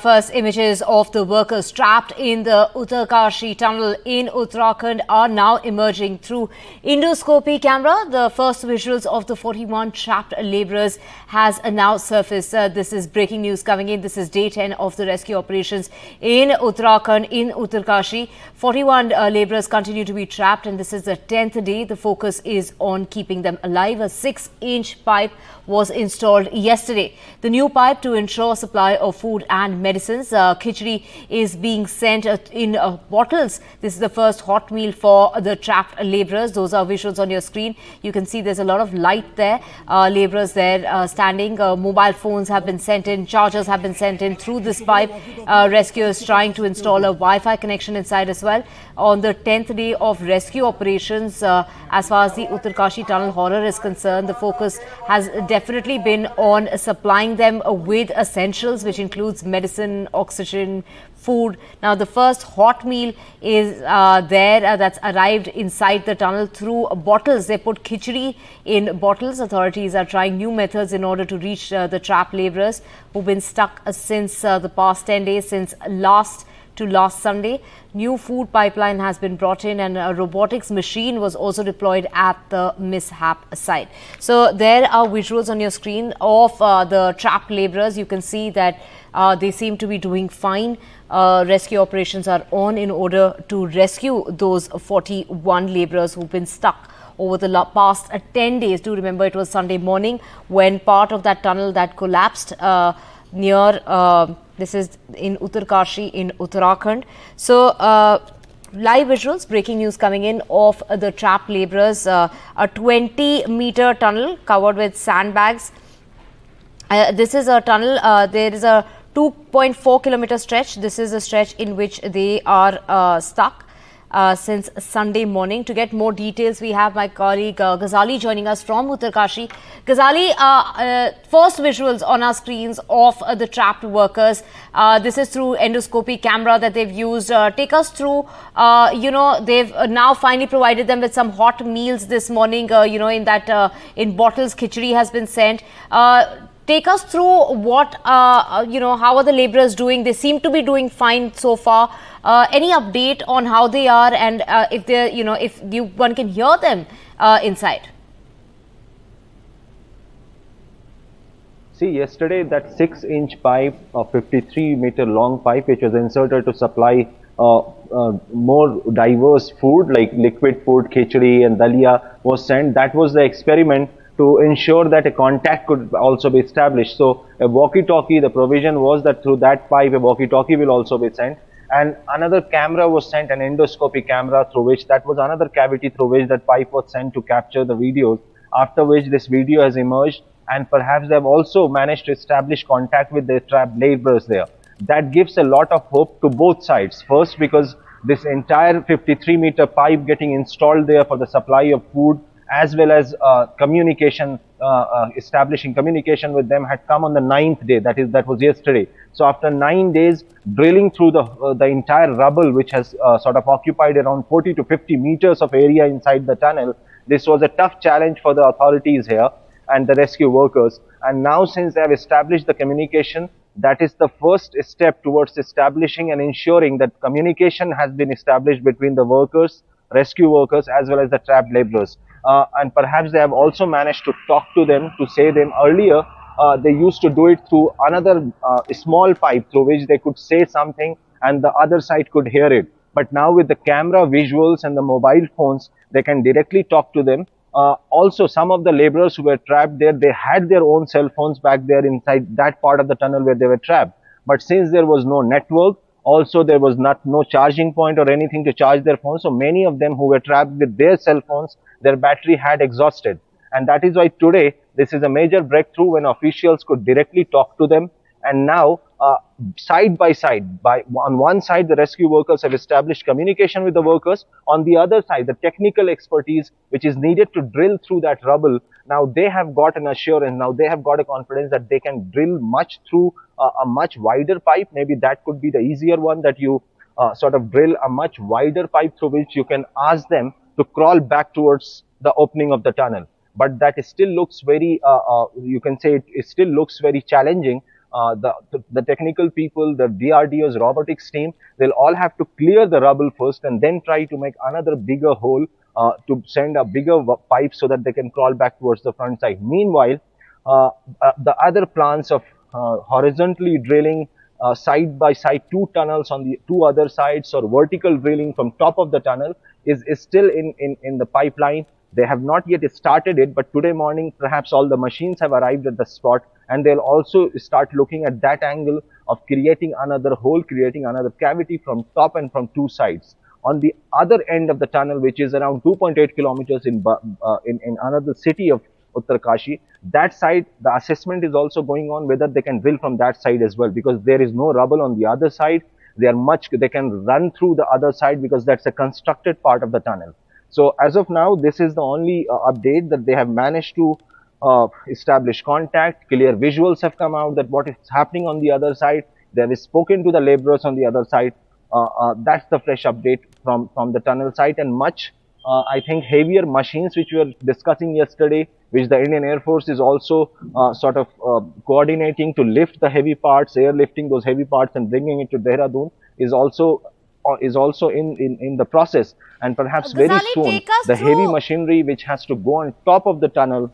First images of the workers trapped in the Uttarkashi tunnel in Uttarakhand are now emerging through endoscopy camera. The first visuals of the 41 trapped labourers has now surfaced. This is breaking news coming in. This is day 10 of the rescue operations in Uttarakhand in Uttarkashi. 41 labourers continue to be trapped, and this is the 10th day. The focus is on keeping them alive. A 6-inch pipe was installed yesterday. The new pipe to ensure supply of food and medicines. Khichdi is being sent in bottles. This is the first hot meal for the trapped labourers. Those are visuals on your screen. You can see there's a lot of light there. Labourers there standing. Mobile phones have been sent in. Chargers have been sent in through this pipe. Rescuers trying to install a Wi-Fi connection inside as well. On the 10th day of rescue operations, as far as the Uttarkashi tunnel horror is concerned, the focus has definitely been on supplying them with essentials, which includes medicine, oxygen, food. Now, the first hot meal is that's arrived inside the tunnel through bottles. They put khichdi in bottles. Authorities are trying new methods in order to reach the trapped labourers who've been stuck since the past 10 days, since last Sunday. New food pipeline has been brought in, and a robotics machine was also deployed at the mishap site. So there are visuals on your screen of the trapped labourers. You can see that they seem to be doing fine. Rescue operations are on in order to rescue those 41 labourers who've been stuck over the past 10 days. Do remember, it was Sunday morning when part of that tunnel that collapsed near this is in Uttarkashi in Uttarakhand. So, live visuals, breaking news coming in of the trapped labourers. A 20-meter tunnel covered with sandbags. This is a tunnel. There is a 2.4-kilometer stretch. This is a stretch in which they are stuck since Sunday morning. To get more details, we have my colleague Ghazali joining us from Uttarkashi. Ghazali, first visuals on our screens of the trapped workers. This is through endoscopy camera that they've used. Take us through, they've now finally provided them with some hot meals this morning, in bottles, khichdi has been sent. Take us through what, how are the labourers doing? They seem to be doing fine so far. Any update on how they are, and if they're, one can hear them inside? See, yesterday that 6-inch pipe, a 53-meter long pipe, which was inserted to supply more diverse food like liquid food, khichdi and dalia was sent. That was the experiment to ensure that a contact could also be established. So a walkie-talkie, the provision was that through that pipe a walkie-talkie will also be sent, and another camera was sent, an endoscopy camera, through which that was another cavity through which that pipe was sent to capture the videos, after which this video has emerged, and perhaps they have also managed to establish contact with the trapped labourers there. That gives a lot of hope to both sides. First, because this entire 53-meter pipe getting installed there for the supply of food, as well as communication, establishing communication with them, had come on the 9th day, that was yesterday. So after 9 days drilling through the entire rubble, which has sort of occupied around 40 to 50 meters of area inside the tunnel, this was a tough challenge for the authorities here and the rescue workers. And now, since they have established the communication, that is the first step towards establishing and ensuring that communication has been established between the workers, rescue workers, as well as the trapped labourers. And perhaps they have also managed to talk to them, to say them. Earlier, they used to do it through another small pipe through which they could say something and the other side could hear it. But now with the camera visuals and the mobile phones, they can directly talk to them. Also, some of the labourers who were trapped there, they had their own cell phones back there inside that part of the tunnel where they were trapped. But since there was no network, also there was no charging point or anything to charge their phones, so many of them who were trapped with their cell phones, their battery had exhausted. And that is why today this is a major breakthrough, when officials could directly talk to them. And now side by side, on one side the rescue workers have established communication with the workers, on the other side the technical expertise which is needed to drill through that rubble, now they have got an assurance, now they have got a confidence that they can drill much through a much wider pipe. Maybe that could be the easier one, that you sort of drill a much wider pipe through which you can ask them to crawl back towards the opening of the tunnel. But that still looks very, you can say it still looks very challenging, the technical people, the DRDO's robotics team, they'll all have to clear the rubble first and then try to make another bigger hole to send a bigger pipe so that they can crawl back towards the front side. Meanwhile, the other plans of horizontally drilling side by side two tunnels on the two other sides, or vertical drilling from top of the tunnel is still in the pipeline. They have not yet started it, but today morning perhaps all the machines have arrived at the spot, and they'll also start looking at that angle of creating another hole, creating another cavity from top and from two sides. On the other end of the tunnel, which is around 2.8 kilometers in another city of Uttarkashi, that side, the assessment is also going on whether they can drill from that side as well, because there is no rubble on the other side. They can run through the other side because that's a constructed part of the tunnel. So as of now, this is the only update, that they have managed to establish contact. Clear visuals have come out that what is happening on the other side. They have spoken to the laborers on the other side. That's the fresh update from the tunnel site, and much I think heavier machines which we were discussing yesterday, which the Indian Air Force is also sort of coordinating to lift the heavy parts, airlifting those heavy parts and bringing it to Dehradun, is also in the process. And perhaps very Ghazali, soon take us the heavy through. machinery which has to go on top of the tunnel